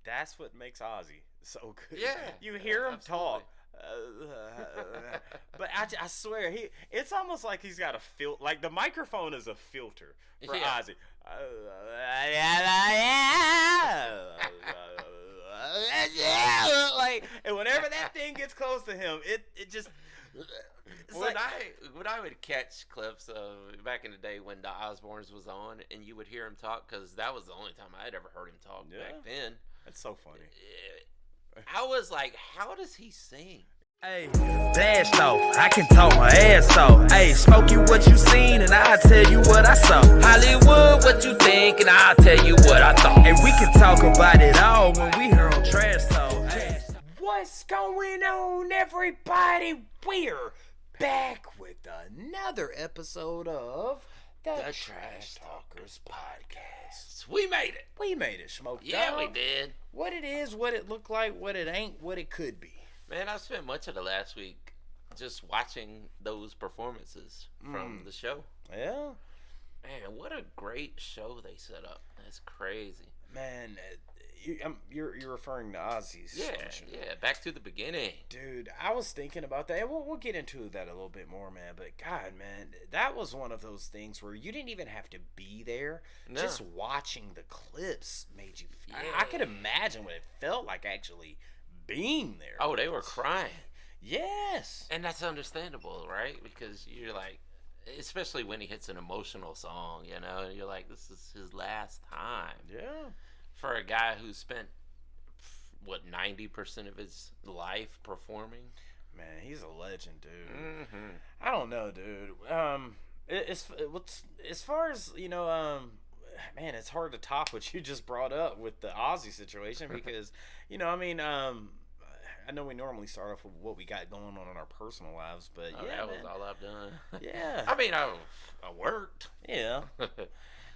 that's what makes Ozzy so good. Yeah, You hear him absolutely. talk. But I swear it's almost like he's got a filter, like the microphone is a filter for Yeah. Ozzy. Like, and whenever that thing gets close to him, it just it's When like I would catch clips of back in the day when the Osbournes was on, and you would hear him talk, because that was the only time I had ever heard him talk back then. That's so funny. I was like, how does he sing? Hey, blast off, I can talk my ass off. Hey, Smokey, what you seen, and I'll tell you what I saw. Hollywood, what you think, and I'll tell you what I thought. And we can talk about it all when we here on Trash Talk. Hey. What's going on, everybody? We're back with another episode of the Trash Talkers Podcast. We made it. We made it, Smoke. Yeah, Dog. we did. What it is, what it looked like, what it ain't, what it could be. Man, I spent much of the last week just watching those performances from the show. Yeah. Man, what a great show they set up. That's crazy. Man, you're referring to Ozzy's Yeah, show. yeah. Back to the beginning. Dude, I was thinking about that, and we'll get into that a little bit more, man. But God, man, that was one of those things where you didn't even have to be there. No. Just watching the clips made you. Yeah. I could imagine what it felt like actually being there. Oh, they were crying. Yes. And that's understandable, right? Because you're like, especially when he hits an emotional song, you know, you're like, this is his last time. Yeah. For a guy who spent, 90% of his life performing? Man, he's a legend, dude. Mm-hmm. I don't know, dude. As far as man, it's hard to top what you just brought up with the Ozzy situation because, I know we normally start off with what we got going on in our personal lives, but That was all I've done. Yeah. I mean, I worked. Yeah.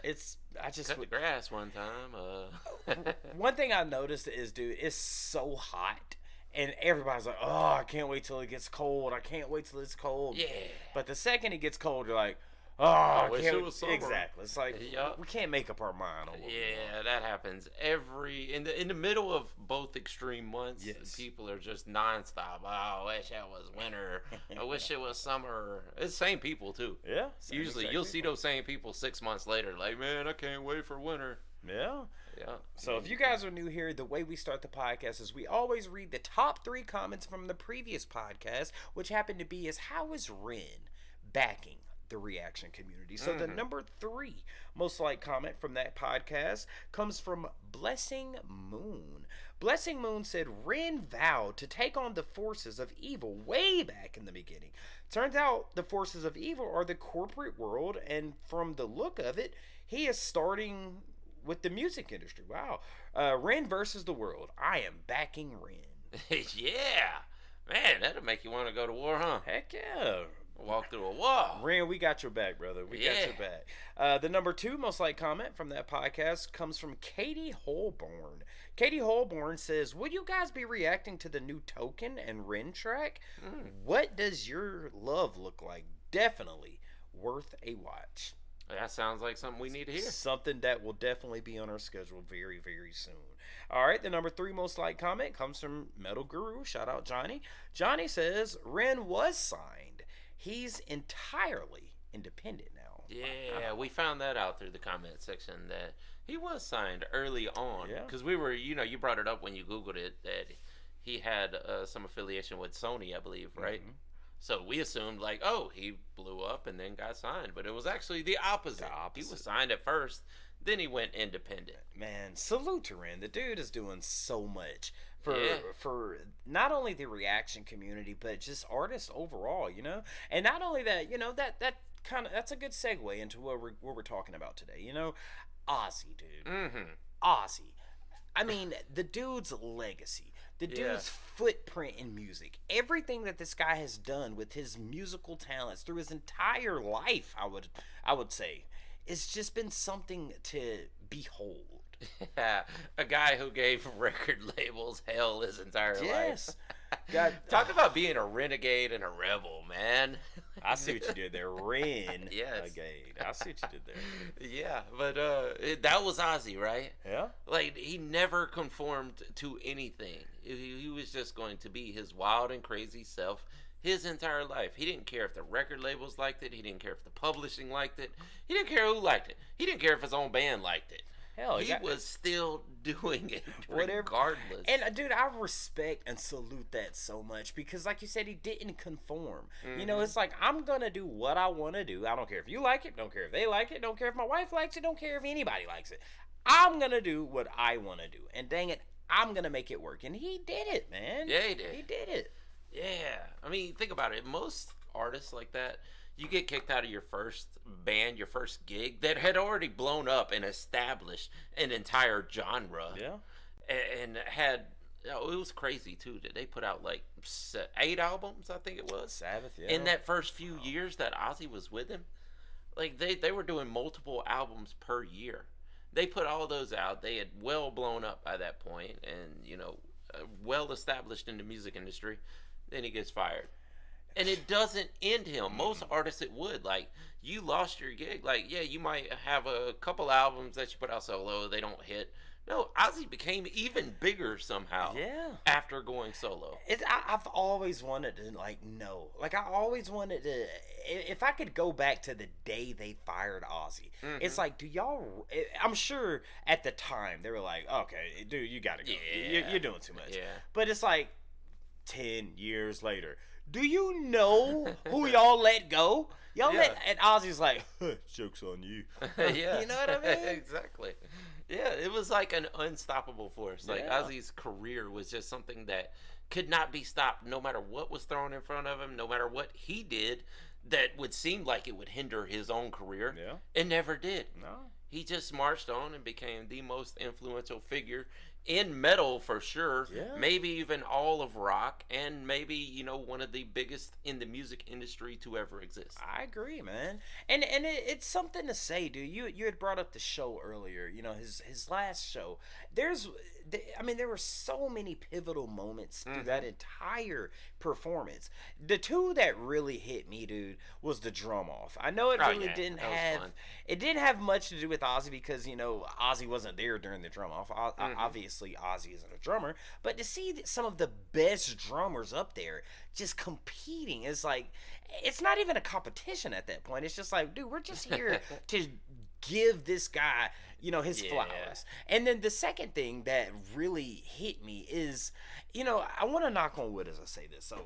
I just cut the grass one time. One thing I noticed is, dude, it's so hot. And everybody's like, oh, I can't wait till it gets cold. I can't wait till it's cold. Yeah. But the second it gets cold, you're like, oh, I I wish can't. it was summer. Exactly. It's like, Yup. we can't make up our mind on what we Yeah, want. that happens in the middle of both extreme months. Yes. People are just nonstop. Oh, I wish it was winter. I wish it was summer. It's the same people too. Yeah. Usually, you'll see those same people 6 months later. Like, man, I can't wait for winter. Yeah. Yeah. So if you guys are new here, the way we start the podcast is we always read the top 3 comments from the previous podcast, which happened to be is how is Ren backing the reaction community? So the number 3 most liked comment from that podcast comes from Blessing Moon. Blessing Moon said Ren vowed to take on the forces of evil way back in the beginning. Turns out the forces of evil are the corporate world, and from the look of it, he is starting with the music industry. Wow. Ren versus the world. I am backing Ren. Yeah. Man, that'll make you want to go to war, huh? Heck yeah. Walk through a wall. Ren, we got your back, brother. We got your back. The number 2 most liked comment from that podcast comes from Katie Holborn. Katie Holborn says, will you guys be reacting to the new Token and Ren track? What does your love look like? Definitely worth a watch. That sounds like something we need to hear. Something that will definitely be on our schedule very, very soon. All right, the number 3 most liked comment comes from Metal Guru. Shout out Johnny. Johnny says, Ren was signed. He's entirely independent now. Yeah, we found that out through the comment section that he was signed early on. Yeah. Because we were, you brought it up when you Googled it that he had some affiliation with Sony, I believe, right? Mm-hmm. So we assumed, like, oh, he blew up and then got signed. But it was actually the opposite. He was signed at first, then he went independent. Man, salute to Ren. The dude is doing so much for not only the reaction community, but just artists overall, And not only that, that's a good segue into what we're talking about today. Ozzy, dude. Mm-hmm. Ozzy. I mean, the dude's legacy. The dude's footprint in music, everything that this guy has done with his musical talents through his entire life, I would say, it's just been something to behold. Yeah, a guy who gave record labels hell his entire life. Yes. God, Talk about being a renegade and a rebel, man. I see what you did there. Ren. Yes. Again. I see what you did there. Yeah, but that was Ozzy, right? Yeah. Like, he never conformed to anything. He was just going to be his wild and crazy self his entire life. He didn't care if the record labels liked it. He didn't care if the publishing liked it. He didn't care who liked it. He didn't care if his own band liked it. Hell, he was still doing it whatever. Regardless. And dude, I respect and salute that so much because, like you said, he didn't conform. You know, it's like, I'm gonna do what I want to do. I don't care if you like it. Don't care if they like it. Don't care if my wife likes it. Don't care if anybody likes it. I'm gonna do what I want to do. And dang it, I'm gonna make it work. And he did it, man. Yeah, he did. He did it. Yeah. I mean, think about it. Most artists like that, you get kicked out of your first band, your first gig that had already blown up and established an entire genre. Yeah. And had, it was crazy too. They put out like 8 albums, I think it was. Sabbath, yeah. In that first few years that Ozzy was with him. Like, they were doing multiple albums per year. They put all those out. They had well blown up by that point and, you know, well established in the music industry. Then he gets fired. And it doesn't end him. Most artists, it would. Like, you lost your gig. Like, yeah, you might have a couple albums that you put out solo. They don't hit. No, Ozzy became even bigger somehow. Yeah. After going solo. I've always wanted to, like, know. Like, I always wanted to, if I could go back to the day they fired Ozzy, it's like, do y'all, I'm sure at the time they were like, okay, dude, you gotta go. Yeah. You're doing too much. Yeah. But it's like, 10 years later, do you know who y'all let go? Y'all let, and Ozzy's like, joke's on you. Yeah. You know what I mean? Exactly. Yeah, it was like an unstoppable force. Like, Yeah. Ozzy's career was just something that could not be stopped no matter what was thrown in front of him, no matter what he did that would seem like it would hinder his own career. Yeah. It never did. No. He just marched on and became the most influential figure in metal for sure. Yeah. Maybe even all of rock, and maybe, you know, one of the biggest in the music industry to ever exist. I agree, man. And it's something to say, dude. You had brought up the show earlier. You know, his last show. There were so many pivotal moments through that entire performance. The two that really hit me, dude, was the drum off. I know it really didn't have much to do with Ozzy because, you know, Ozzy wasn't there during the drum off. Obviously, Ozzy isn't a drummer, but to see some of the best drummers up there just competing is like, it's not even a competition at that point. It's just like, dude, we're just here to give this guy, you know, his flowers. And then the second thing that really hit me is, you know, I want to knock on wood as I say this. So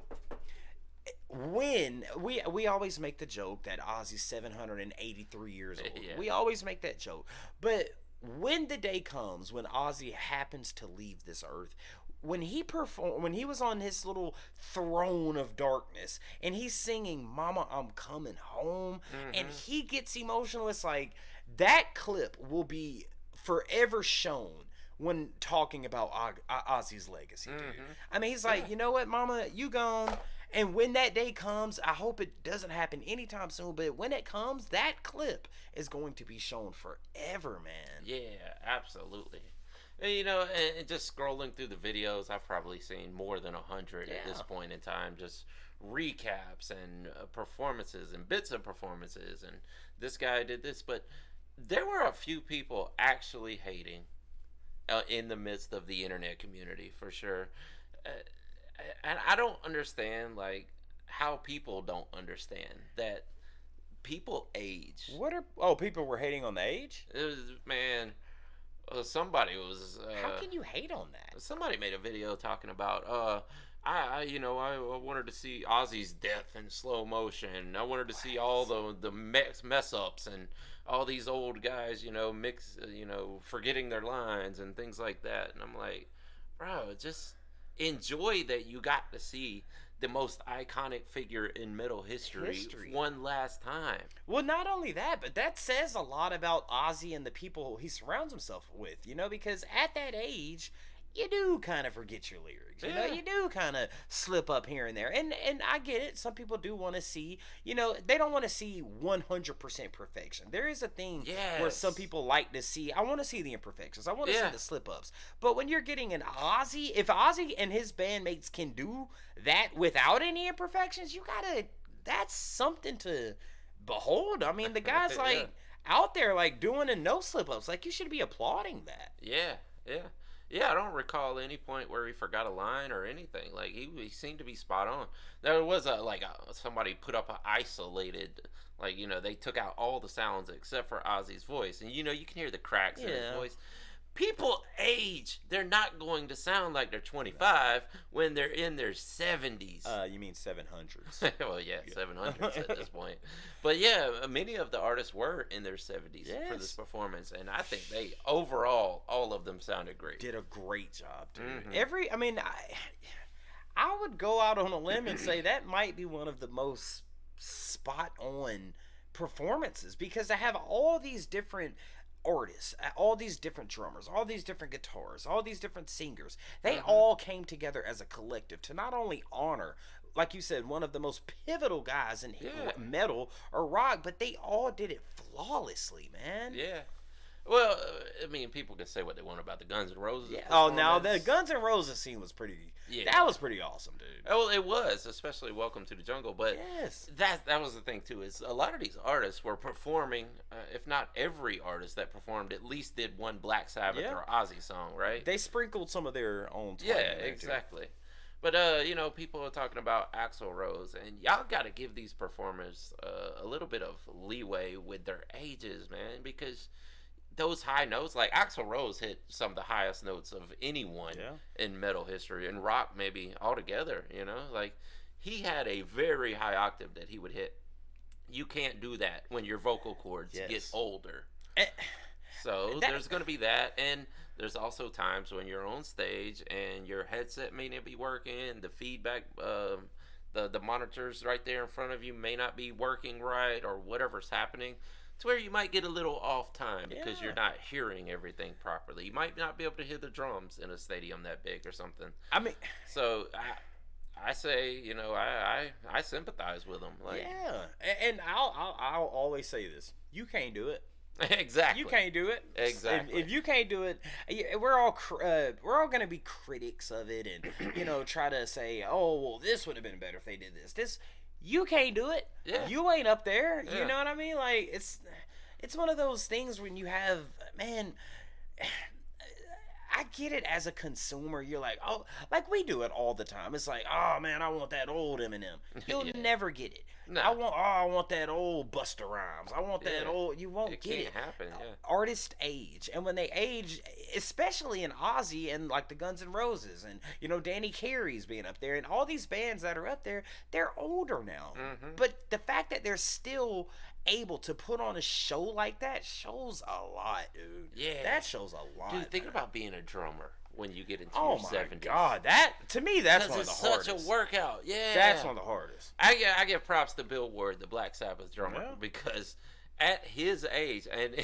when we always make the joke that Ozzy's 783 years old. Yeah. We always make that joke. But when the day comes when Ozzy happens to leave this earth, when he was on his little throne of darkness and he's singing "Mama, I'm Coming Home," and he gets emotional, it's like that clip will be forever shown when talking about Ozzy's legacy, dude. I mean, he's like, you know what, Mama, you gone. And when that day comes, I hope it doesn't happen anytime soon, but when it comes, that clip is going to be shown forever, man. Yeah, absolutely. And, you know, and just scrolling through the videos, I've probably seen more than 100 at this point in time. Just recaps and performances and bits of performances. And this guy did this. But there were a few people actually hating in the midst of the internet community, for sure. And I don't understand, like, how people don't understand that people age. People were hating on the age? It was, man, somebody was... How can you hate on that? Somebody made a video talking about, I wanted to see Ozzy's death in slow motion. I wanted to see all the mess ups and all these old guys, forgetting their lines and things like that. And I'm like, bro, just... enjoy that you got to see the most iconic figure in metal history one last time. Well, not only that, but that says a lot about Ozzy and the people he surrounds himself with, you know, because at that age, you do kind of forget your lyrics. You know, you do kind of slip up here and there. And I get it. Some people do want to see, you know, they don't want to see 100% perfection. There is a thing where some people like to see, I want to see the imperfections. I want to see the slip ups. But when you're getting an Ozzy, if Ozzy and his bandmates can do that without any imperfections, you got to that's something to behold. I mean, the guy's like Yeah. out there like doing a no slip ups. Like you should be applauding that. Yeah, yeah, yeah. I don't recall any point where he forgot a line or anything. Like he seemed to be spot on. There was somebody put up an isolated, like they took out all the sounds except for Ozzy's voice, and you can hear the cracks in his voice. People age. They're not going to sound like they're 25 when they're in their 70s. You mean 700s? Well, yeah, 700s at this point. But yeah, many of the artists were in their 70s for this performance, and I think they overall, all of them sounded great. Did a great job, dude. I would go out on a limb and say that might be one of the most spot on performances because they have all these different artists, all these different drummers, all these different guitarists, all these different singers. They all came together as a collective to not only honor, like you said, one of the most pivotal guys in metal or rock, but they all did it flawlessly, man. Yeah. Well, I mean, people can say what they want about the Guns N' Roses. Yeah. Oh, now the Guns N' Roses scene was pretty. Yeah. That was pretty awesome, dude. Well, it was, especially "Welcome to the Jungle." But that was the thing too. Is a lot of these artists were performing, if not every artist that performed, at least did one Black Sabbath or Ozzy song, right? They sprinkled some of their own. Yeah, exactly. Too. But people are talking about Axl Rose, and y'all got to give these performers a little bit of leeway with their ages, man, because those high notes, like Axl Rose hit some of the highest notes of anyone in metal history, and rock maybe altogether, like he had a very high octave that he would hit. You can't do that when your vocal cords get older. So there's going to be that, and there's also times when you're on stage and your headset may not be working, the feedback, the monitors right there in front of you may not be working right, or whatever's happening. It's where you might get a little off time because you're not hearing everything properly. You might not be able to hear the drums in a stadium that big or something. I mean, so I say, I sympathize with them. Like, and I'll always say this: you can't do it. Exactly. You can't do it. Exactly. If you can't do it, we're all gonna be critics of it, and try to say, oh, well, this would have been better if they did this. You can't do it. Yeah. You ain't up there. You know what I mean? Like it's one of those things when you have, man, I get it as a consumer. You're like, oh, like we do it all the time. It's like, oh man, I want that old Eminem. You'll never get it. No. I want that old Busta Rhymes. I want that old. You won't get it. It can't happen. Yeah. Artists age, and when they age, especially in Ozzy and like the Guns N' Roses, and Danny Carey's being up there, and all these bands that are up there, they're older now. But the fact that they're still able to put on a show like that shows a lot, dude. Yeah, that shows a lot. Dude, think about being a drummer when you get into your 70s. Oh my god, that to me that's one of the hardest. It's such a workout. Yeah, that's one of the hardest. I give props to Bill Ward, the Black Sabbath drummer, because at his age, and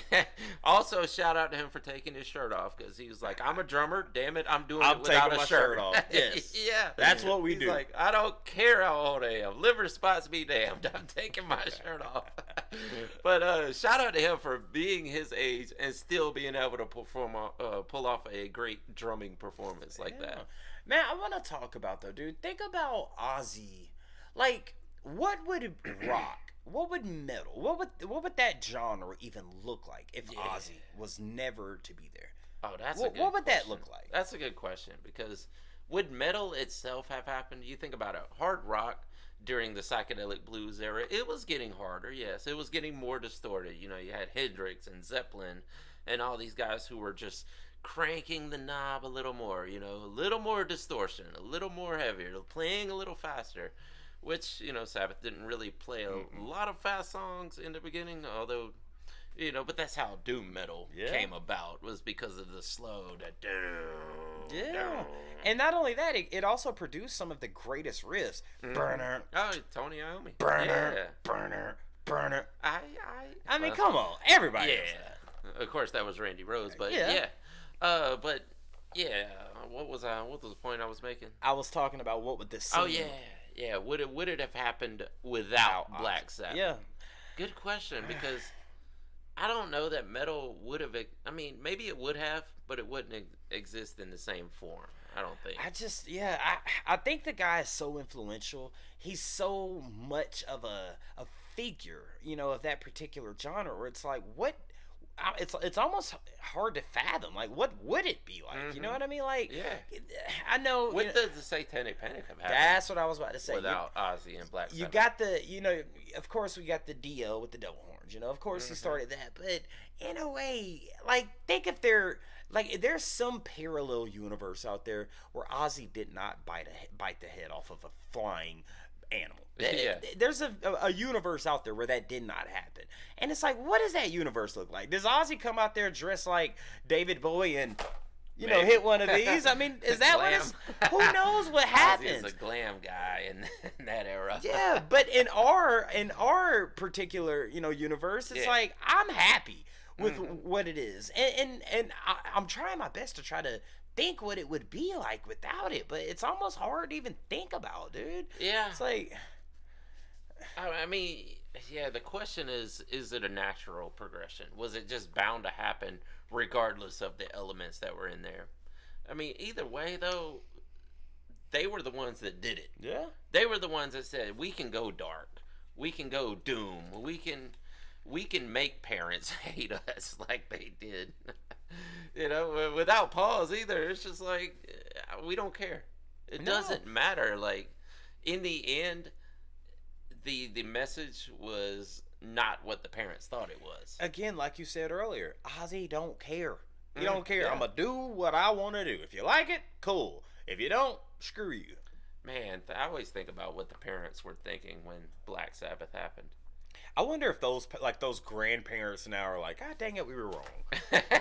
also shout out to him for taking his shirt off, because he was like, I'm a drummer, damn it, I'm doing it without a shirt off. Yes. Yeah, that's what we do. He's like, I don't care how old I am, liver spots be damned, I'm taking my shirt off. But shout out to him for being his age and still being able to pull off a great drumming performance like that. Man, I want to talk about though, dude. Think about Ozzy. Like, what would rock? What would metal? What would that genre even look like if Ozzy was never to be there? Oh, that's a good question. What would that look like? That's a good question, because would metal itself have happened? You think about it, hard rock during the psychedelic blues era, it was getting harder. Yes, it was getting more distorted. You had Hendrix and Zeppelin and all these guys who were just cranking the knob a little more, a little more distortion, a little more heavier, playing a little faster. Which, Sabbath didn't really play a lot of fast songs in the beginning, although, but that's how doom metal came about, was because of the slow, and not only that, it also produced some of the greatest riffs. Burner. Oh, Tony Iommi. Burner. I mean, come on, everybody. Yeah. Of course, that was Randy Rhoads, but what was the point I was making? I was talking about what would this scene. Oh yeah. Yeah, would it have happened without Black Sabbath? Yeah. Good question, because I don't know that metal would have. I mean, maybe it would have, but it wouldn't exist in the same form. I don't think. I think the guy is so influential. He's so much of a figure, of that particular genre. Where it's like, it's almost hard to fathom. Like, what would it be like? Mm-hmm. You know what I mean? Like, yeah, I know. When does the Satanic Panic have happened? That's what I was about to say. Without Ozzy and Black Sabbath. You got the, of course we got the Dio with the double horns. Of course he started that, but in a way, like, think if there's some parallel universe out there where Ozzy did not bite the head off of a flying animal. Yeah. There's a universe out there where that did not happen. And it's like, what does that universe look like? Does Ozzy come out there dressed like David Bowie and, hit one of these? I mean, is that what it's... Who knows what happens? Ozzy is a glam guy in that era. Yeah, but in our particular, universe, it's like, I'm happy with what it is. And I'm trying my best to try to think what it would be like without it, but it's almost hard to even think about, dude. Yeah. It's like... I mean, yeah, the question is it a natural progression? Was it just bound to happen regardless of the elements that were in there? I mean, either way, though, they were the ones that did it. Yeah. They were the ones that said, we can go dark. We can go doom. We can make parents hate us like they did. Without pause either. It's just like, we don't care. It doesn't matter. Like, in the end... The message was not what the parents thought it was. Again, like you said earlier, Ozzy don't care. He don't care. Yeah. I'm going to do what I want to do. If you like it, cool. If you don't, screw you. Man, I always think about what the parents were thinking when Black Sabbath happened. I wonder if those grandparents now are like, God dang it, we were wrong.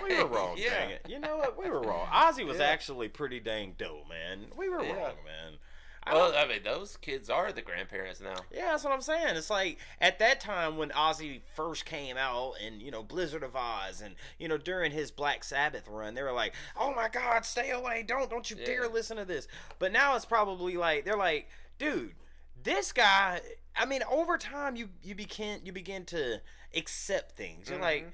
We were wrong, Yeah. dang it. You know what? We were wrong. Ozzy was actually pretty dang dope, man. We were wrong, man. Well, I mean, those kids are the grandparents now. Yeah, that's what I'm saying. It's like, at that time when Ozzy first came out and, Blizzard of Oz and, during his Black Sabbath run, they were like, oh my God, stay away. Don't you dare listen to this. But now it's probably like, they're like, dude, this guy, I mean, over time you begin to accept things. You're like,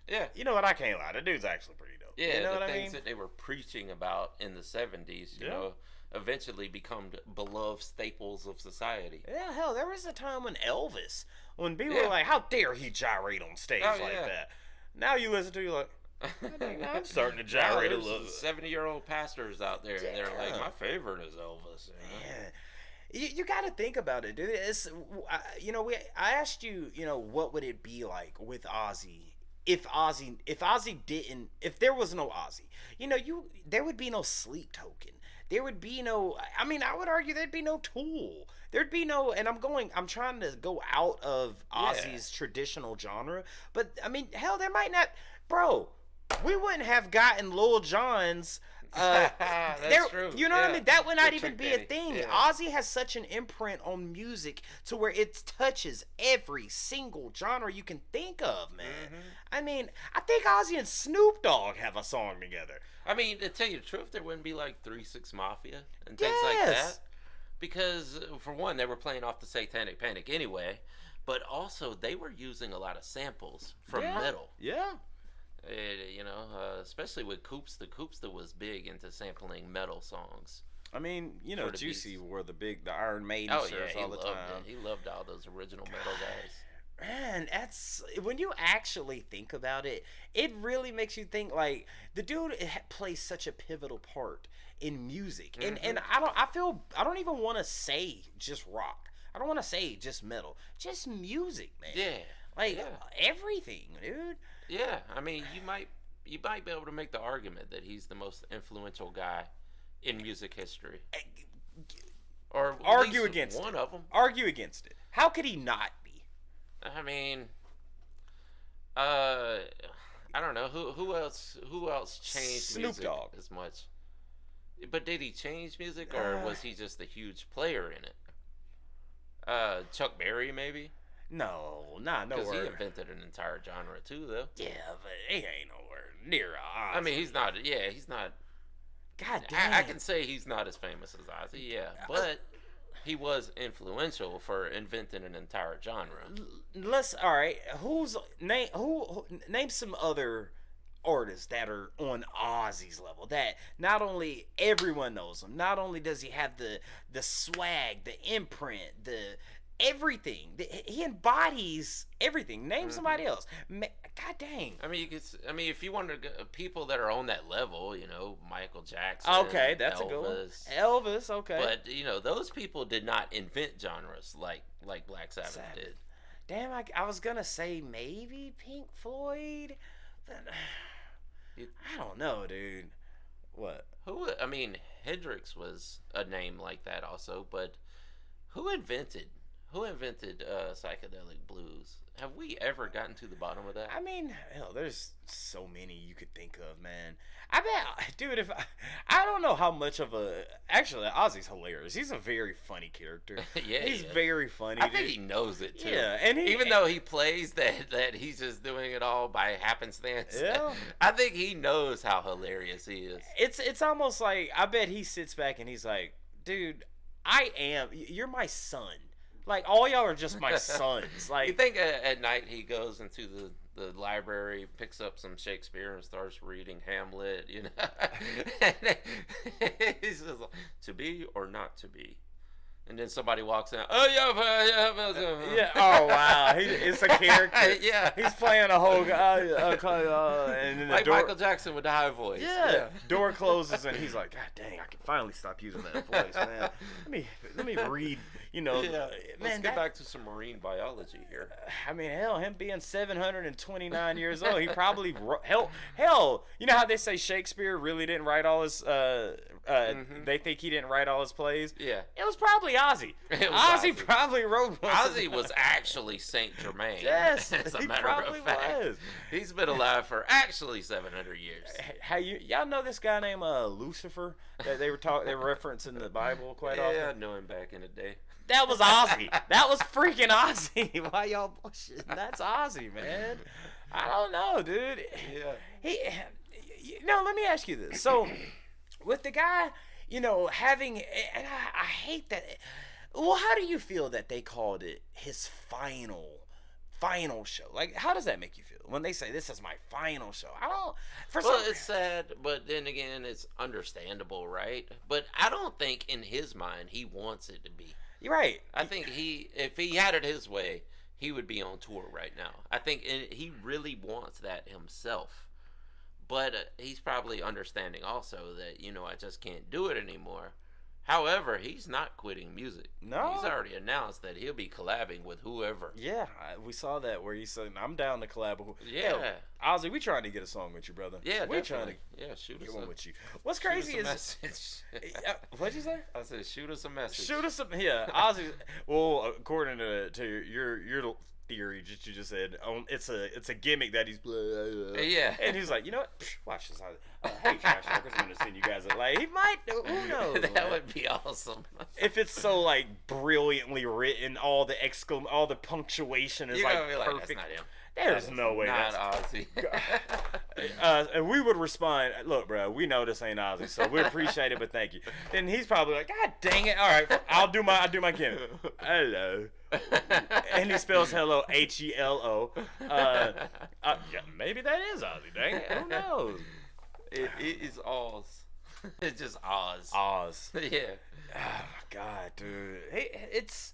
yeah, you know what, I can't lie. The dude's actually pretty dope. Yeah, you know the what things I mean? that they were preaching about in the 70s, you know, eventually become beloved staples of society. Yeah, hell, there was a time when people were like, how dare he gyrate on stage that? Now you listen to, you're like, I'm starting to gyrate a little. 70-year-old pastors out there, and they're like, my favorite is Elvis. You got to think about it, dude. It's, I asked you, what would it be like with Ozzy? If there was no Ozzy, there would be no Sleep Token. There would be no, I would argue there'd be no Tool. There'd be no, and I'm trying to go out of Ozzy's traditional genre, but hell, there might not, bro, we wouldn't have gotten Lil Jon's, that's true. You know what I mean? That would not even be a thing. Yeah. Ozzy has such an imprint on music to where it touches every single genre you can think of, man. I think Ozzy and Snoop Dogg have a song together. To tell you the truth, there wouldn't be like 3 6 Mafia and things like that. Because, for one, they were playing off the Satanic Panic anyway, but also they were using a lot of samples from metal. Yeah. Especially with Koopsta. Koopsta was big into sampling metal songs. Juicy wore the Iron Maiden shirts all the time. He loved all those original metal guys. Man, that's, when you actually think about it, it really makes you think, like, the dude plays such a pivotal part in music. And I don't even want to say just rock. I don't want to say just metal. Just music, man. Yeah. Everything, dude. Yeah, you might be able to make the argument that he's the most influential guy in music history. Or argue against one of them. Argue against it. How could he not be? I don't know who else changed Snoop music Dogg as much. But did he change music, or was he just a huge player in it? Chuck Berry, maybe. No Because he word. invented an entire genre too, though. Yeah, but he ain't nowhere near Ozzy. He's not. God damn. I can say he's not as famous as Ozzy. Yeah, but he was influential for inventing an entire genre. All right. Name some other artists that are on Ozzy's level, that not only everyone knows him, not only does he have the swag, the imprint, the everything. He embodies everything. Name somebody else. God dang. I mean, if you want to people that are on that level, Michael Jackson. Okay, that's Elvis, a good one. Elvis, okay. But those people did not invent genres like Black Sabbath did. Damn, I was gonna say maybe Pink Floyd, but I don't know, dude. What? Hendrix was a name like that also, but who invented psychedelic blues? Have we ever gotten to the bottom of that? I mean, hell, there's so many you could think of, man. I bet, dude, if I don't know how much of actually, Ozzy's hilarious. He's a very funny character. Yeah, he's very funny. I think he knows it too. Yeah, and even though he plays that he's just doing it all by happenstance. Yeah, I think he knows how hilarious he is. It's almost like, I bet he sits back and he's like, dude, you're my son. Like, all y'all are just my sons. Like, you think at night he goes into the library, picks up some Shakespeare and starts reading Hamlet, and he's just like, to be or not to be. And then somebody walks in. Oh yeah, yeah. Oh wow, it's a character. Yeah, he's playing a whole guy. And then like Michael Jackson with the high voice. Yeah. Door closes and he's like, God dang, I can finally stop using that voice, man. Let me read. Let's get back to some marine biology here. I mean, hell, him being 729 years old, he probably hell. You know how they say Shakespeare really didn't write all his. They think he didn't write all his plays. Yeah, it was probably Ozzy. Ozzy probably wrote one. Ozzy was actually Saint Germain. Yes, as a he matter probably of fact. was. He's been alive for actually 700 years. Y'all know this guy named Lucifer that they were referencing in the Bible quite often? Yeah, I knew him back in the day. That was Ozzy. That was freaking Ozzy. Why y'all bullshitting? That's Ozzy, man. I don't know, dude. Yeah. Let me ask you this. So, with the guy, having, and I hate that. Well, how do you feel that they called it his final show? Like, how does that make you feel when they say this is my final show? It's sad, but then again, it's understandable, right? But I don't think in his mind he wants it to be. You're right. I think if he had it his way, he would be on tour right now. I think he really wants that himself. But he's probably understanding also that, I just can't do it anymore. However, he's not quitting music. No. He's already announced that he'll be collabing with whoever. Yeah, we saw that where he said, I'm down to collab with Yeah. Hell, Ozzy, we trying to get a song with you, brother. Yeah, we're definitely. trying to shoot get us one with you. What's crazy shoot us is... a message. What'd you say? I said, shoot us a message. Shoot us some... Yeah, Ozzy... Well, according to your theory that you just said, it's a gimmick that he's... Yeah. And he's like, you know what? Watch this. Hey, Trash Talkers, I'm going to send you guys he might... Who knows? That would be awesome. If it's so, brilliantly written, all the punctuation is, perfect. That's not him. There's no way not that's... Ozzy. And we would respond, look, bro, we know this ain't Ozzy, so we appreciate it, but thank you. Then he's probably like, God dang it. All right, I'll do my gimmick. Hello. And he spells hello, Helo. Maybe that is Ozzy, dang it. Who knows? It is Oz. It's just Oz. Oz. Yeah. Oh, my God, dude. It's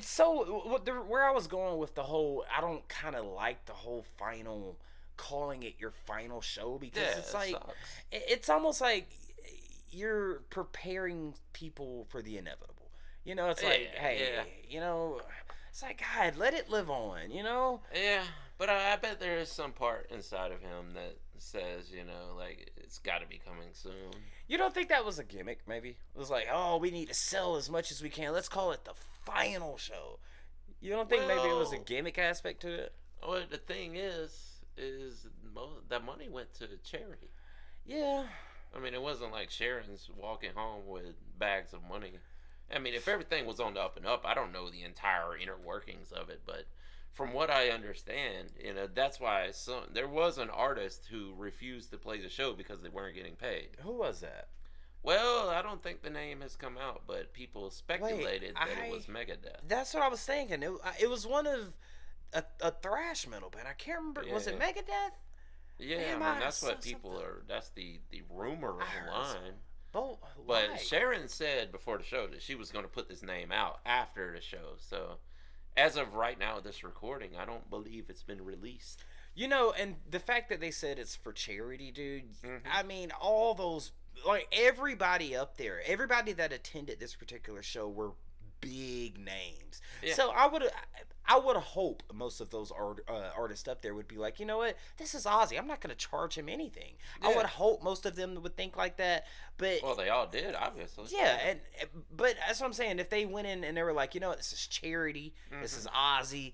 so... Where I was going with the whole... I don't kind of like the whole final... calling it your final show, because it's like... It's almost like you're preparing people for the inevitable. It's like, it's like, God, let it live on, Yeah, but I bet there is some part inside of him that says, it's got to be coming soon. You don't think that was a gimmick, maybe? It was like, oh, we need to sell as much as we can. Let's call it the final show. You don't think maybe it was a gimmick aspect to it? Well, the thing is that money went to charity. Yeah. I mean, it wasn't like Sharon's walking home with bags of money. I mean, if everything was on the up and up, I don't know the entire inner workings of it, but from what I understand, that's why there was an artist who refused to play the show because they weren't getting paid. Who was that? Well, I don't think the name has come out, but people speculated that it was Megadeth. That's what I was thinking. It was one of a thrash metal band. I can't remember. Was it Megadeth? Yeah, Damn, I mean, that's what something. people are. That's the rumor line. But Sharon said before the show that she was going to put this name out after the show. So, as of right now, this recording, I don't believe it's been released. You know, and the fact that they said it's for charity, dude. Mm-hmm. I mean, all those, like, everybody up there, everybody that attended this particular show were big names. Yeah. So I would hope most of those artists up there would be like, you know what, this is Ozzy. I'm not going to charge him anything. Yeah. I would hope most of them would think like that. But Well, they all did, obviously. yeah, but that's what I'm saying. If they went in and they were like, you know what, this is charity. This is Ozzy.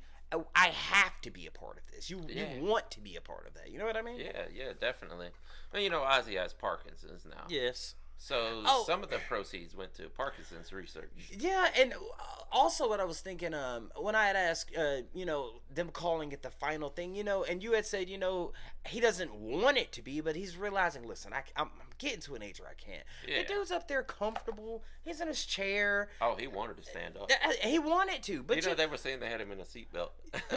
I have to be a part of this. You want to be a part of that. You know what I mean? Yeah, definitely. Well, you know, Ozzy has Parkinson's now. Yes. So some of the proceeds went to Parkinson's research. Yeah, and also what I was thinking, when I had asked, you know, them calling it the final thing, you know, and you had said, you know, he doesn't want it to be, but he's realizing, listen, I'm getting to an age where I can't. Yeah. The dude's up there comfortable. He's in his chair. Oh, he wanted to stand up. He wanted to, but You know, they were saying they had him in a seatbelt.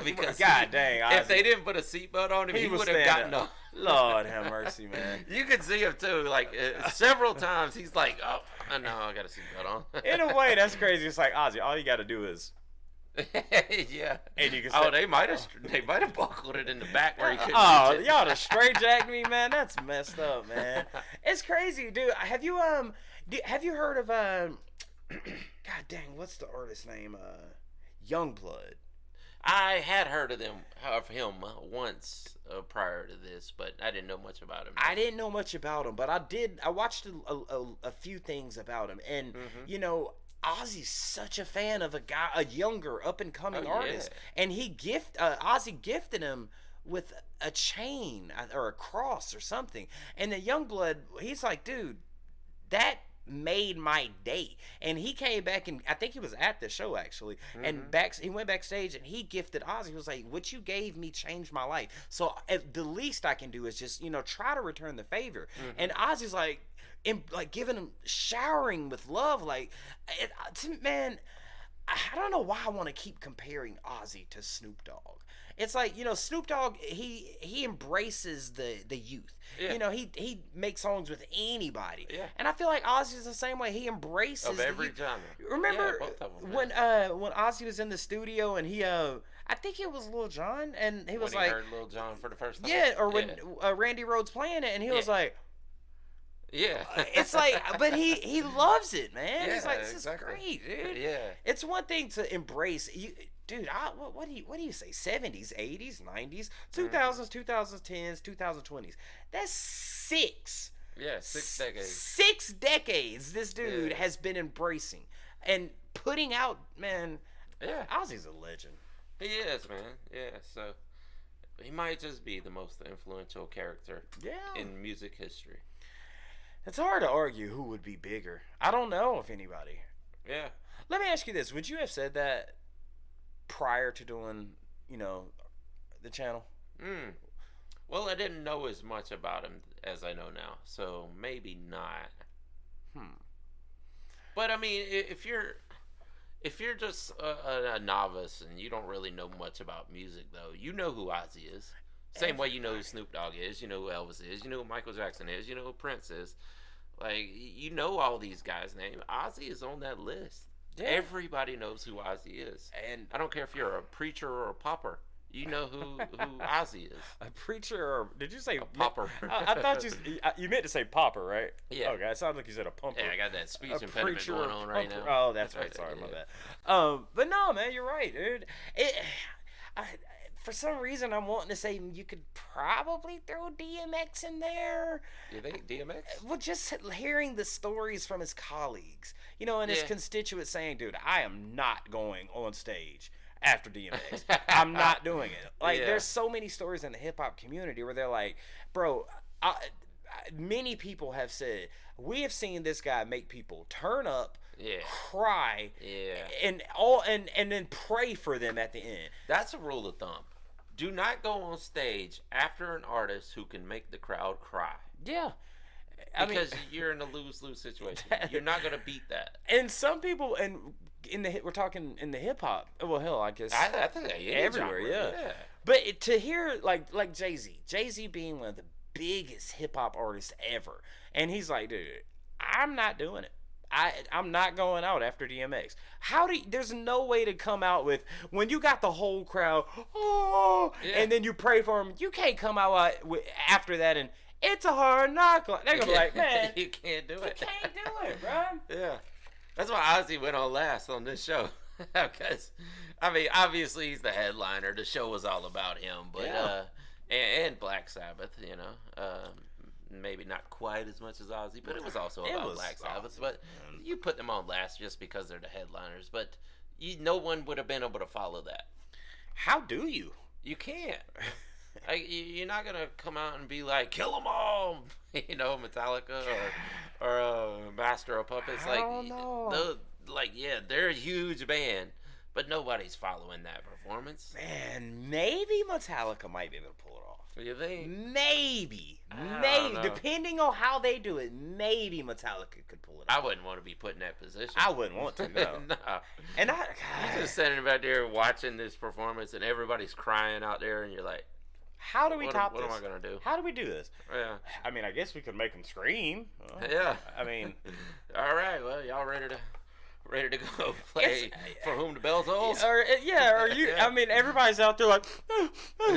Because God dang, if they didn't put a seatbelt on him, he would have gotten up. Lord have mercy, man. You could see him too, like several times. He's like, "Oh, no, I got a seatbelt on." In a way, that's crazy. It's like Ozzy. All you got to do is, yeah. and you can. Oh, they might have buckled it in the back where he couldn't. Oh, reach it. y'all just straight jacked me, man. That's messed up, man. It's crazy, dude. Have you heard of God dang, what's the artist's name? Youngblood. I had heard of him once prior to this, but I didn't know much about him. I didn't know much about him, but I watched a few things about him, and you know, Ozzy's such a fan of a younger up and coming artist, and Ozzy gifted him with a chain or a cross or something, and the Youngblood, he's like, dude, that made my day. And he came back, and I think he was at the show actually, and he went backstage and he gifted Ozzy. He was like, what you gave me changed my life, so the least I can do is just, you know, try to return the favor. And Ozzy's like giving him, showering with love, like, man, I don't know why I want to keep comparing Ozzy to Snoop Dogg. It's like, you know, Snoop Dogg, he embraces the youth. Yeah. You know, he makes songs with anybody. Yeah. And I feel like Ozzy's the same way. He embraces Of every the youth. genre. Remember both of them, when Ozzy was in the studio and he I think it was Lil Jon, and he was when like, he heard Lil Jon for the first time. yeah, or when Randy Rhoads playing it, and he was like, yeah. it's like, but he loves it, man. Yeah, He's like, this exactly. is great, dude. Yeah. It's one thing to embrace you, dude. What do you say? 70s, 80s, 90s, 2000s, 2010s, 2020s. That's 6. Yeah, 6 decades. 6 decades. This dude has been embracing and putting out, man. Yeah. Ozzy's a legend. He is, man. Yeah, so he might just be the most influential character in music history. It's hard to argue who would be bigger. I don't know if anybody. Yeah. Let me ask you this. Would you have said that prior to doing, you know, the channel? Well, I didn't know as much about him as I know now, so maybe not. But I mean, if you're just a novice and you don't really know much about music, though, you know who Ozzy is. Same way you know who Snoop Dogg is, you know who Elvis is, you know who Michael Jackson is, you know who Prince is. Like, you know all these guys' names. Ozzy is on that list. Yeah. Everybody knows who Ozzy is. And I don't care if you're a preacher or a pauper. You know who Ozzy is. A preacher, or did you say a pauper? I thought you meant to say pauper, right? Yeah. Okay, it sounds like you said a pumper. Yeah, I got that speech impediment going on right now. Oh, that's right. Sorry, my bad. But no, man, you're right, dude. For some reason, I'm wanting to say you could probably throw DMX in there. You think DMX? Well, just hearing the stories from his colleagues, you know, and his constituents saying, dude, I am not going on stage after DMX. I'm not doing it. Like, there's so many stories in the hip-hop community where they're like, bro, many people have said, we have seen this guy make people turn up, cry, and then pray for them at the end. That's a rule of thumb. Do not go on stage after an artist who can make the crowd cry. Yeah. Because you're in a lose-lose situation. You're not gonna beat that. And some people, we're talking in the hip hop. Well, hell, I guess I think everywhere, yeah. But to hear like Jay-Z being one of the biggest hip hop artists ever, and he's like, dude, I'm not doing it. I'm not going out after DMX. There's no way to come out with, when you got the whole crowd, and then you pray for him. You can't come out after that and it's a hard knock. They're gonna be like, man, you can't do it. You can't do it, bro. Yeah, that's why Ozzy went on last on this show. Because, I mean, obviously he's the headliner. The show was all about him, but and Black Sabbath, you know. Maybe not quite as much as Ozzy, but it was also about Black Sabbath. But you put them on last just because they're the headliners. But no one would have been able to follow that. How do you? You can't. Like, you're not gonna come out and be like, "Kill them all," you know, Metallica or Master of Puppets. I don't know. They're a huge band, but nobody's following that performance. Man, maybe Metallica might be able to pull it off. What do you think? Maybe, depending on how they do it, maybe Metallica could pull it off. I wouldn't want to be put in that position. I wouldn't want to, no. No. And you're just sitting back there watching this performance, and everybody's crying out there, and you're like, how do we top this? What am I going to do? How do we do this? Yeah. I mean, I guess we could make them scream. Yeah. I mean. All right. Well, y'all ready to go play For Whom the Bell Tolls? Or you. I mean, everybody's out there like.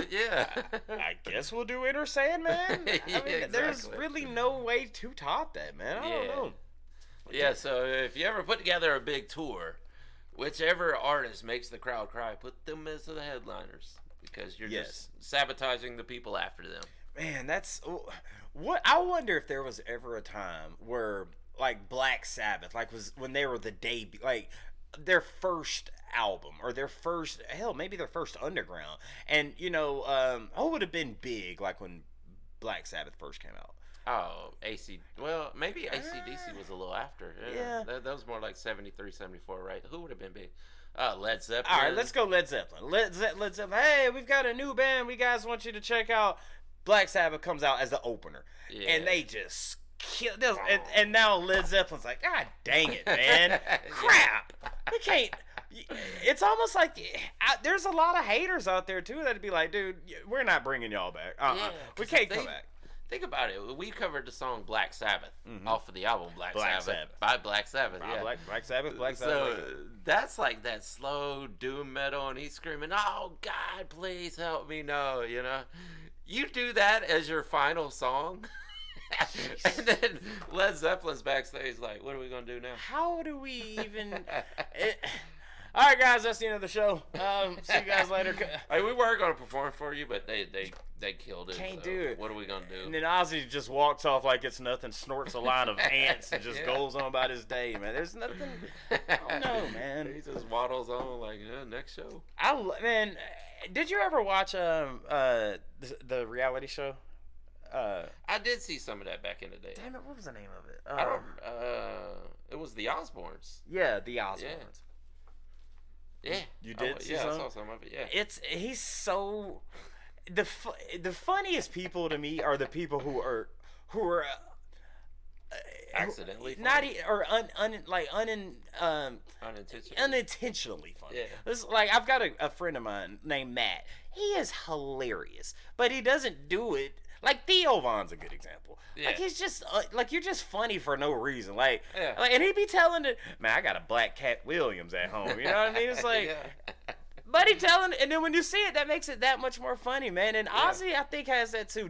Yeah. I guess we'll do Enter Sandman. I mean, exactly. There's really no way to top that, man. I don't know. Yeah. So if you ever put together a big tour, whichever artist makes the crowd cry, put them as the headliners. Because you're just sabotaging the people after them. Man, that's what I wonder if there was ever a time where like Black Sabbath, like was when they were the debut, like their first album or maybe their first underground, and you know, who would have been big like when Black Sabbath first came out? Oh, maybe AC/DC was a little after. Yeah. That was more like 73, 74, right? Who would have been big? Led Zeppelin. All right, let's go Led Zeppelin. Led Zeppelin. Hey, we've got a new band. We guys want you to check out. Black Sabbath comes out as the opener, and they just kill. And now Led Zeppelin's like, God dang it, man, crap. We can't. It's almost like there's a lot of haters out there too that'd be like, dude, we're not bringing y'all back. We can't come back. Think about it. We covered the song Black Sabbath off of the album Black Sabbath by Black Sabbath. Black Sabbath. So that's like that slow doom metal, and he's screaming, "Oh God, please help me!" No, you know, you do that as your final song, and then Led Zeppelin's backstage like, "What are we gonna do now? How do we even?" All right, guys, that's the end of the show. See you guys later. Hey, we were gonna perform for you, but they killed it. Can't do it. What are we gonna do? And then Ozzy just walks off like it's nothing, snorts a line of ants, and just goes on about his day, man. There's nothing. I don't know, man. He just waddles on like, next show. Man, did you ever watch the reality show? I did see some of that back in the day. Damn it, what was the name of it? I don't. It was the Osbournes. Yeah, the Osbournes. Yeah. You did see some? some? I saw some of it, yeah. He's so... The funniest people to me are the people who are accidentally funny. not or unintentionally. Unintentionally funny. Yeah. This, like, I've got a friend of mine named Matt. He is hilarious, but he doesn't do it. Like, Theo Von's a good example. Yeah. Like, he's just, you're just funny for no reason. Like, and he'd be telling it, man, I got a black Cat Williams at home. You know what I mean? It's like, but he telling, and then when you see it, that makes it that much more funny, man. And Ozzy, I think, has that too.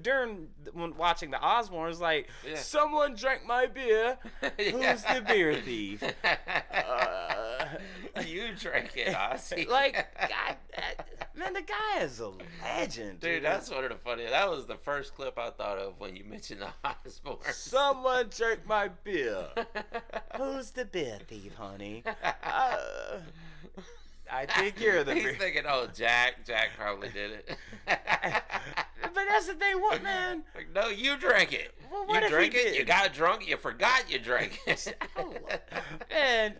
When watching the Osbournes, like, someone drank my beer. Who's the beer thief? You drank it, Ozzy. Like, God, man, the guy is a legend, dude. That's one of the funniest. That was the first clip I thought of when you mentioned the Osbournes. Someone drank my beer. Who's the beer thief, honey? I think you're the. He's thinking, oh, Jack. Jack probably did it. But that's the thing, what, man? Like, no, you drank it. Well, you drank it. You got drunk. You forgot you drank it. And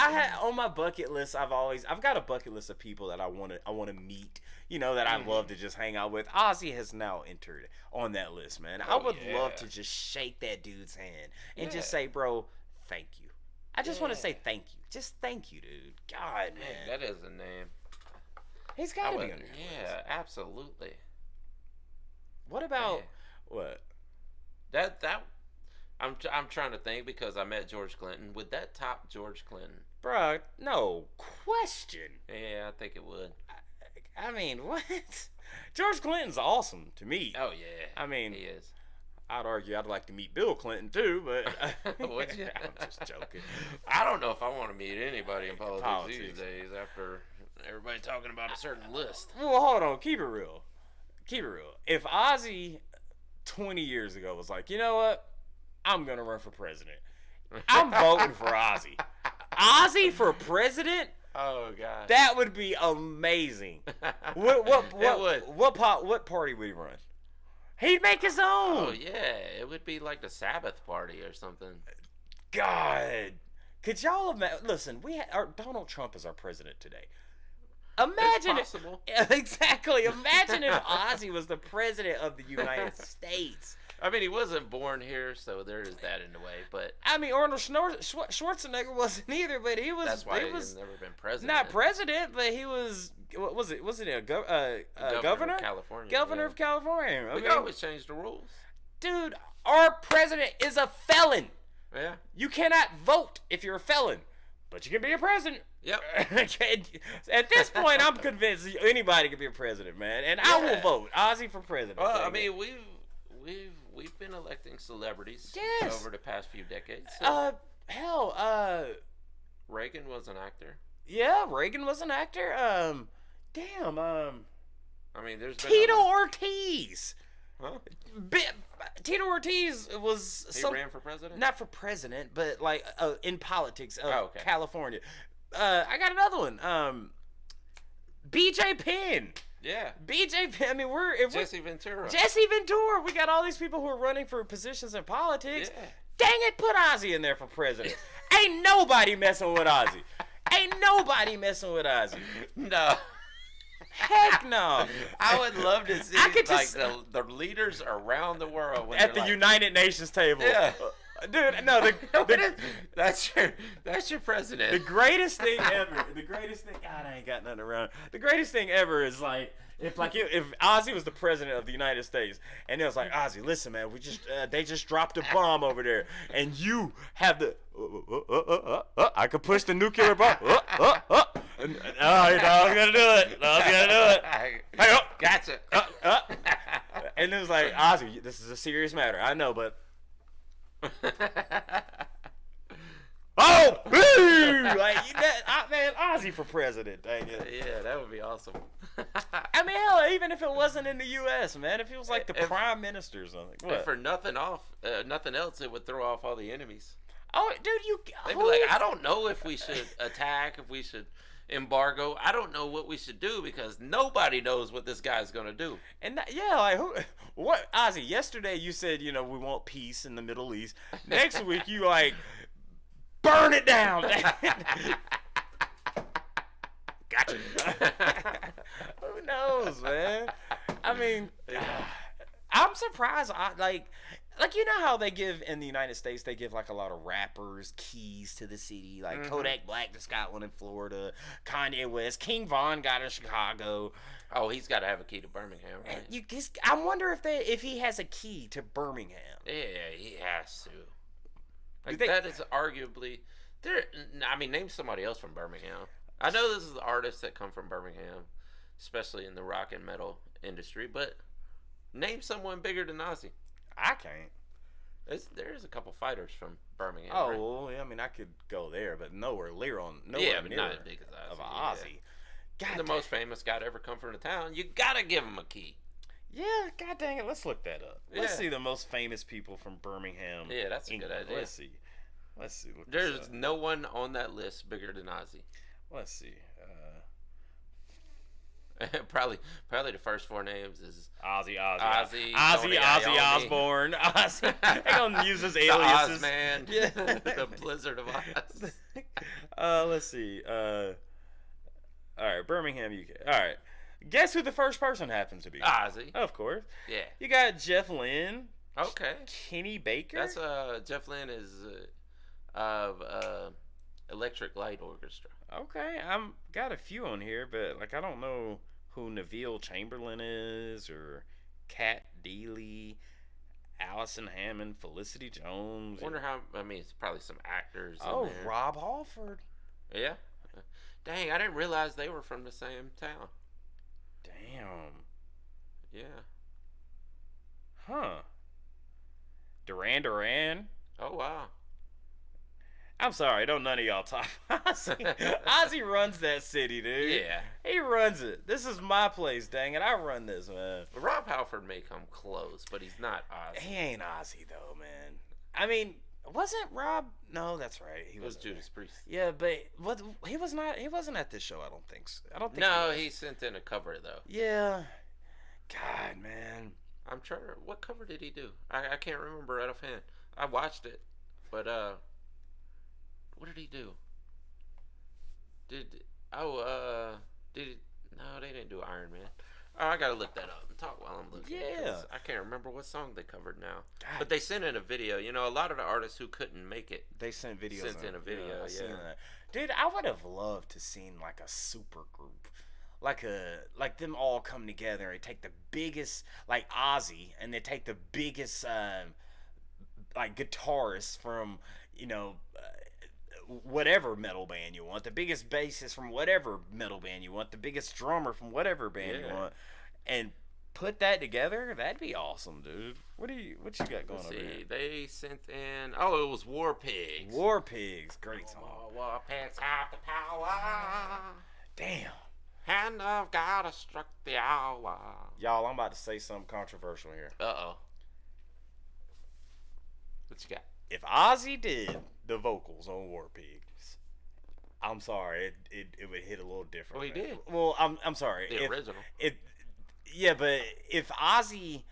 I had on my bucket list. I've got a bucket list of people that I want to meet. You know, that I love to just hang out with. Ozzy has now entered on that list, man. I would love to just shake that dude's hand and just say, bro, thank you. I just want to say thank you. Just thank you, dude. God, man. That is a name. He's got to be on there. Yeah, absolutely. What about what? That I'm trying to think because I met George Clinton. Would that top George Clinton? Bruh, no question. Yeah, I think it would. I mean, what? George Clinton's awesome to me. Oh yeah. I mean, he is. I'd argue I'd like to meet Bill Clinton too, but would you? I'm just joking. I don't know if I want to meet anybody in politics these days after everybody talking about a certain list. Well, hold on. Keep it real. If Ozzy 20 years ago was like, you know what? I'm going to run for president. I'm voting for Ozzy. Ozzy for president? Oh, God. That would be amazing. What party would he run? He'd make his own. Oh, yeah. It would be like the Sabbath party or something. God. Could y'all imagine? Listen, Donald Trump is our president today. Imagine it's possible. Exactly. Imagine if Ozzy was the president of the United States. I mean, he wasn't born here, so there is that in a way. But I mean, Arnold Schwarzenegger wasn't either, but he was. That's why he's never been president. Not president, but he was. What was it? Was it a governor? Of California. Governor of California. We can always change the rules. Dude, our president is a felon. Yeah. You cannot vote if you're a felon, but you can be a president. Yep. At this point, I'm convinced anybody can be a president, man, and I will vote Ozzy for president. Well, I mean, we've been electing celebrities over the past few decades. So. Reagan was an actor. Yeah, Reagan was an actor. I mean, there's been Tito Ortiz. Huh? Tito Ortiz was ran for president? Not for president, but like in politics of California. I got another one. BJ Penn. Yeah. BJ Penn. I mean, Jesse Ventura. Jesse Ventura. We got all these people who are running for positions in politics. Yeah. Dang it, put Ozzy in there for president. Ain't nobody messing with Ozzy. No. Heck no. I would love to see the leaders around the world at the United Nations table. Yeah. Dude, no, that's your president. The greatest thing ever. God, I ain't got nothing around. The greatest thing ever is like if Ozzy was the president of the United States, and it was like, Ozzy, listen, man, they just dropped a bomb over there, and you have the I could push the nuclear bomb. And, I was gonna do it. Hey, gotcha. And it was like, Ozzy, this is a serious matter. I know, but. Oh, boo! Man, Ozzy for president, dang it. Yeah, that would be awesome. I mean, hell, even if it wasn't in the U.S., man, if it was like the prime minister or something. What? And for nothing else, it would throw off all the enemies. Oh, dude, they'd be like, I don't know if we should attack, if we should embargo. I don't know what we should do because nobody knows what this guy's gonna do. And what, Ozzy? Yesterday you said we want peace in the Middle East. Next week you like burn it down. Gotcha. Who knows, man? I mean, I'm surprised. Like you know how they give in the United States, they give like a lot of rappers keys to the city. Like Kodak Black just got one in Florida. Kanye West, King Von got in Chicago. Oh, he's got to have a key to Birmingham, right? I wonder if he has a key to Birmingham. Yeah, he has to. Like that is arguably there. I mean, name somebody else from Birmingham. I know this is artists that come from Birmingham, especially in the rock and metal industry. But name someone bigger than Ozzy. I can't. There's a couple fighters from Birmingham. Oh, right? well, I mean, I could go there, but nowhere near but not as big as Ozzy. God, the most famous guy to ever come from the town. You gotta give him a key. Yeah, god dang it. Let's look that up. Let's see the most famous people from Birmingham. Yeah, that's a good idea. Let's see. There's no one on that list bigger than Ozzy. Let's see. Probably the first four names is Ozzy Osbourne. Ozzy. They're gonna use his aliases. The Ozman. The Blizzard of Oz. Let's see. All right, Birmingham, UK. All right. Guess who the first person happens to be? Ozzy. Of course. Yeah. You got Jeff Lynne. Okay. Kenny Baker. That's Jeff Lynne is of Electric Light Orchestra. Okay, I'm got a few on here, but like I don't know who Neville Chamberlain is or Kat Deely, Allison Hammond, Felicity Jones. Wonder how. I mean, it's probably some actors. Oh, in there. Rob Halford. Yeah. Dang, I didn't realize they were from the same town. Damn. Yeah. Huh. Duran. Oh wow. I'm sorry, don't none of y'all talk. Ozzy runs that city, dude. Yeah. He runs it. This is my place, dang it. I run this, man. Rob Halford may come close, but he's not Ozzy. He ain't Ozzy though, man. I mean, wasn't Rob? No, that's right. He was was Judas Priest. Yeah, but what? He was not. He wasn't at this show. I don't think. So. I don't think. No, he sent in a cover though. Yeah. God, man. I'm trying to. What cover did he do? I can't remember right offhand. I watched it, but what did he do? Did no, they didn't do Iron Man. Oh, I gotta look that up and talk while I'm looking. Yeah. I can't remember what song they covered now. God. But they sent in a video. You know, a lot of the artists who couldn't make it. They sent videos. Sent in a video. I Yeah. seen that. Dude, I would have loved to seen like a super group. Like them all come together and take the biggest, like Ozzy, and they take the biggest like guitarist from, you know, whatever metal band you want, the biggest bassist from whatever metal band you want, the biggest drummer from whatever band you want, and put that together. That'd be awesome, dude. What you got going over here? They sent in. Oh, it was War Pigs. War Pigs, great song. War Pigs have the power. Damn. Hand of God has struck the hour. Y'all, I'm about to say something controversial here. Uh-oh. What you got? If Ozzy did the vocals on War Pigs, I'm sorry, it would hit a little different. Well, he did. Well, I'm sorry. The original. Yeah, but if Ozzy,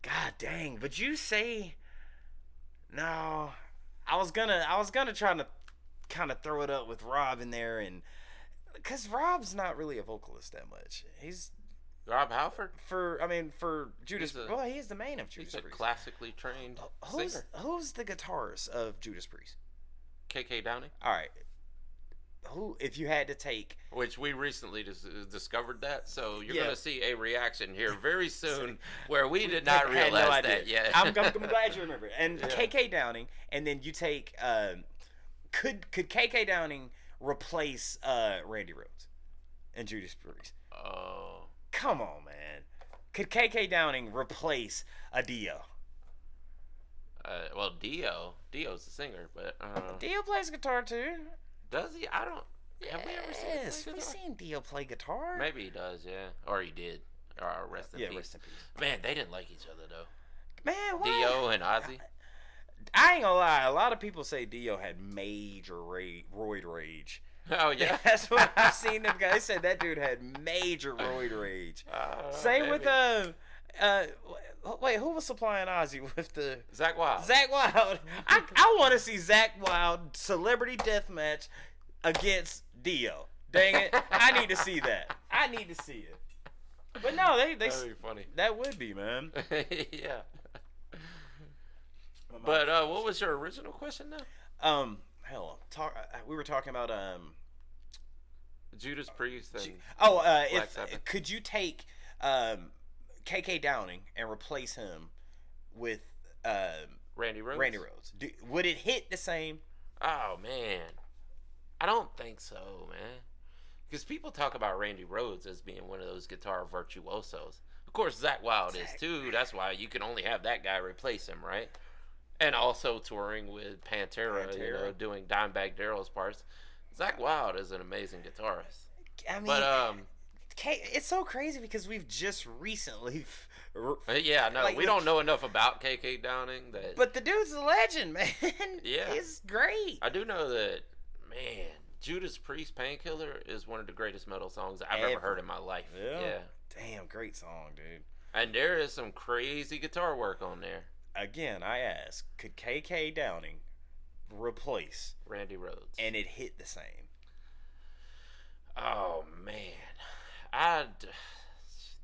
god dang, would you say? No, I was gonna try to kind of throw it up with Rob in there, and because Rob's not really a vocalist that much. He's Rob Halford? For Judas. Well, he is the main of Judas Priest. Priest. He's a classically trained singer. Who's the guitarist of Judas Priest? KK Downing. All right. Who, if you had to take? Which we recently discovered that, so you're going to see a reaction here very soon where we did not realize that yet. I'm glad you remember. And KK Downing, and then you take. Could KK Downing replace Randy Rhoads and Judas Priest? Oh. Come on, man. Could KK Downing replace a Dio? Well, Dio's the singer, but Dio plays guitar too. Does he? I don't. Have we ever seen him play guitar? We've seen Dio play guitar. Maybe he does, yeah, or he did. Or rest in peace. Rest in peace. Man, they didn't like each other though. Man, why? Dio and Ozzy. I ain't gonna lie. A lot of people say Dio had major roid rage. Oh yeah, that's what I've seen. Them guys said that dude had major roid rage. Same with wait, who was supplying Ozzy with the Zakk Wylde? Zakk Wylde. I want to see Zakk Wylde celebrity deathmatch against Dio. Dang it, I need to see that. I need to see it. But no, they that'd be funny. That would be, man. Yeah. But what was your original question now? We were talking about Judas Priest and could you take KK Downing and replace him with Randy Rhoads? Randy Rhoads. Would it hit the same? Oh man, I don't think so, man. Because people talk about Randy Rhoads as being one of those guitar virtuosos. Of course, Zakk Wylde is too. That's why you can only have that guy replace him, right? And also touring with Pantera. You know, doing Dimebag Darrell's parts. Zakk Wylde is an amazing guitarist. I mean, but it's so crazy because we've just recently. Yeah, no, we don't know enough about KK Downing. But the dude's a legend, man. Yeah, he's great. I do know that, man. Judas Priest Painkiller is one of the greatest metal songs I've ever heard in my life. Yeah. Damn, great song, dude. And there is some crazy guitar work on there. Again, I ask, could KK Downing replace Randy Rhoads, and it hit the same? Oh man,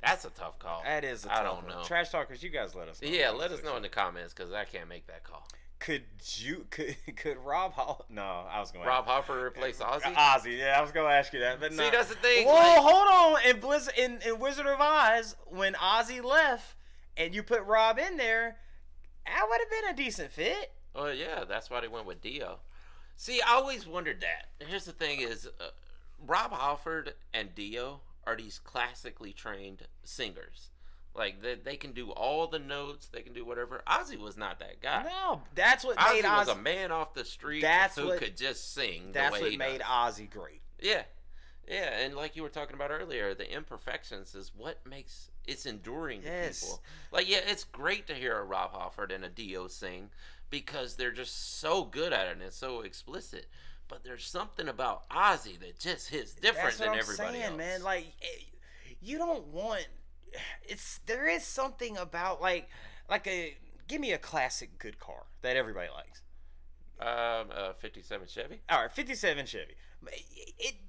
that's a tough call. That is a tough one. Know. Trash talkers, you guys let us know. Yeah, let us know in the comments because I can't make that call. Could Rob Hall? No, I was going. Rob Halford replace Ozzy? Ozzy, yeah, I was going to ask you that, but no. See, that's the thing. Whoa, like, hold on. In Wizard of Oz, when Ozzy left and you put Rob in there, that would have been a decent fit. Oh yeah, that's why they went with Dio. See, I always wondered that. Here's the thing: is Rob Halford and Dio are these classically trained singers. Like they can do all the notes, they can do whatever. Ozzy was not that guy. No, that's what Ozzy made Ozzy was a man off the street who could just sing. That's what made Ozzy great. Yeah, yeah, and like you were talking about earlier, the imperfections is what makes it's enduring to people. Like, yeah, it's great to hear a Rob Halford and a Dio sing because they're just so good at it and it's so explicit. But there's something about Ozzy that just hits different than everybody else. Man. Like, you don't want. There is something about like give me a classic good car that everybody likes. 57 Chevy. All right, 57 Chevy.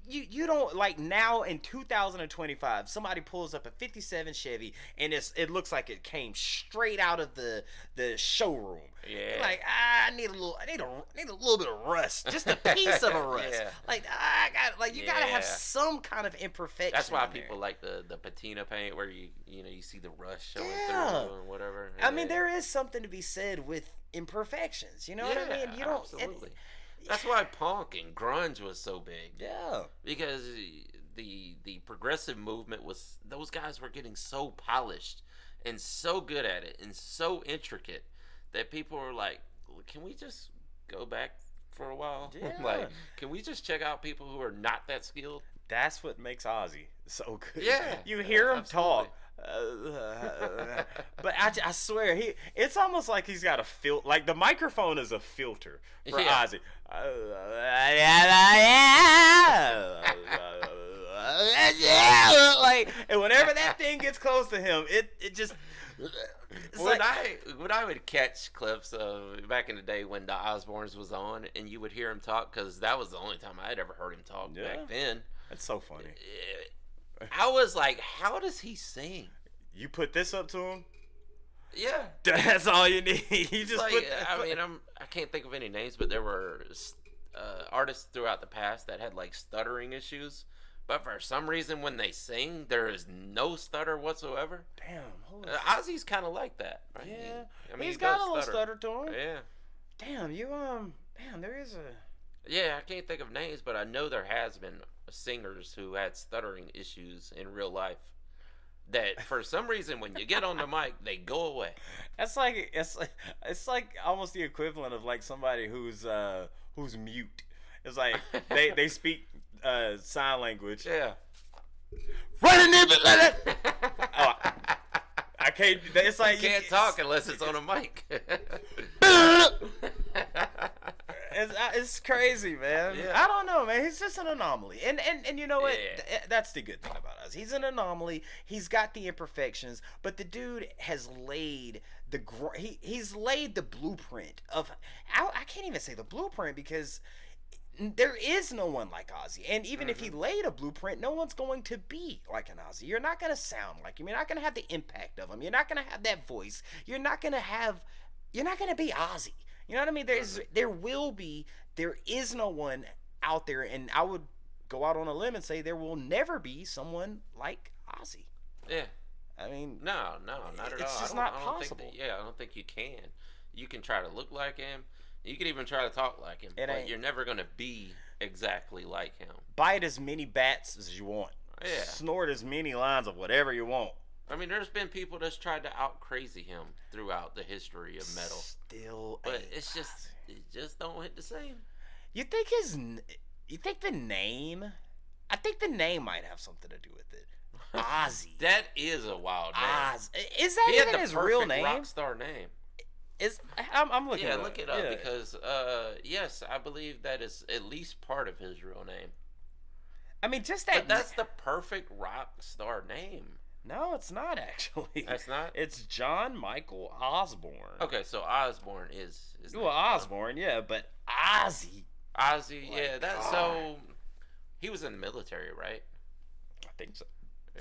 You don't like now in 2025. Somebody pulls up a 57 Chevy and it looks like it came straight out of the showroom. Yeah. You're like I need a little bit of rust, just a piece of a rust. Yeah. Like you gotta have some kind of imperfection. That's why people like the patina paint where you see the rust showing through and whatever. I mean, there is something to be said with imperfections. You know what I mean? You don't. Absolutely. That's why punk and grunge was so big. Yeah. Because the progressive movement was, those guys were getting so polished and so good at it and so intricate that people were like, can we just go back for a while? Yeah. Like, can we just check out people who are not that skilled? That's what makes Ozzy so good. Yeah. You hear him talk. But I swear it's almost like he's got a filter. Like the microphone is a filter for Ozzy. Like, and whenever that thing gets close to him, it just. When I would catch clips of back in the day when the Osbournes was on, and you would hear him talk, because that was the only time I had ever heard him talk back then. That's so funny. I was like, how does he sing? You put this up to him? Yeah. That's all you need. You just like, put I can't think of any names, but there were artists throughout the past that had like stuttering issues. But for some reason, when they sing, there is no stutter whatsoever. Damn. Ozzy's kind of like that, right? Yeah. He's got a little stutter to him. Yeah. Damn, there is a... Yeah, I can't think of names, but I know there has been singers who had stuttering issues in real life that for some reason when you get on the mic, they go away. It's like almost the equivalent of like somebody who's mute. It's like they speak sign language. Yeah. Run a nibble, let it. Oh, I can't. It's like you can't talk unless it's on a mic. It's crazy, man. Yeah. I don't know, man. He's just an anomaly, and you know what? Yeah. That's the good thing about us. He's an anomaly. He's got the imperfections, but the dude has laid he's laid the blueprint of. I can't even say the blueprint because there is no one like Ozzy, and even if he laid a blueprint, no one's going to be like an Ozzy. You're not going to sound like him. You're not going to have the impact of him. You're not going to have that voice. You're not going to be Ozzy. You know what I mean? There is no one out there, and I would go out on a limb and say there will never be someone like Ozzy. Yeah. I mean, no, not at all. It's just not possible. I don't think you can. You can try to look like him. You can even try to talk like him, but you're never going to be exactly like him. Bite as many bats as you want. Yeah. Snort as many lines of whatever you want. I mean, there's been people that's tried to out crazy him throughout the history of metal. But it just don't hit the same. You think the name? I think the name might have something to do with it. Ozzy. That is a wild name. Oz. Is that even his real name? Rock star name. I'm looking. Yeah, look it up because yes, I believe that is at least part of his real name. I mean, just that. But that's the perfect rock star name. No, it's not actually. That's not? It's John Michael Osbourne. Okay, so Osbourne is Well, Osbourne, yeah, but Ozzy. Ozzy, My yeah, God. so he was in the military, right? I think so.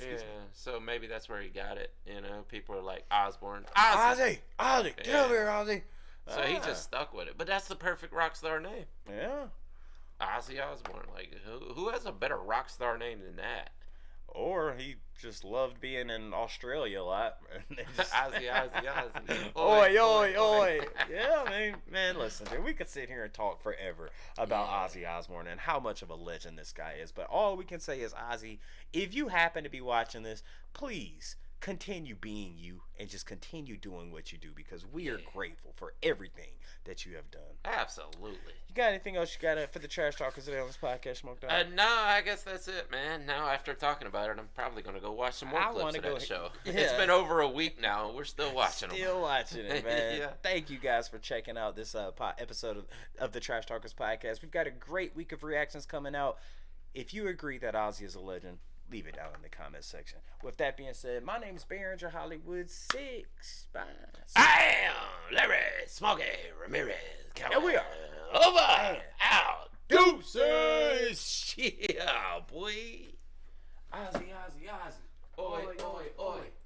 Yeah, so maybe that's where he got it. You know, people are like Osbourne, Ozzy, get Yeah. over here, Ozzy. So he just stuck with it. But that's the perfect rock star name, Yeah. Ozzy Osbourne. Like who has a better rock star name than that? Or he just loved being in Australia a lot. Ozzy. Oi, oi, oi. Yeah, I mean, man, listen, dude, we could sit here and talk forever about Ozzy Osbourne and how much of a legend this guy is. But all we can say is, Ozzy, if you happen to be watching this, please continue being you and just continue doing what you do, because we are grateful for everything that you have done. Absolutely. You got anything else you got for the Trash Talkers today on this podcast, Smoked Out? No, I guess that's it, man. Now, after talking about it, I'm probably going to go watch some more clips of that show. Yeah. It's been over a week now, and we're still watching them. Still watching it, man. Yeah. Thank you guys for checking out this episode of the Trash Talkers podcast. We've got a great week of reactions coming out. If you agree that Ozzy is a legend, leave it down in the comment section. With that being said, my name is Behringer Hollywood 6. Bye. I am Larry Smokey Ramirez. And we are over and out. Deuces. Yeah, boy. Ozzy. Oi, oi, oi.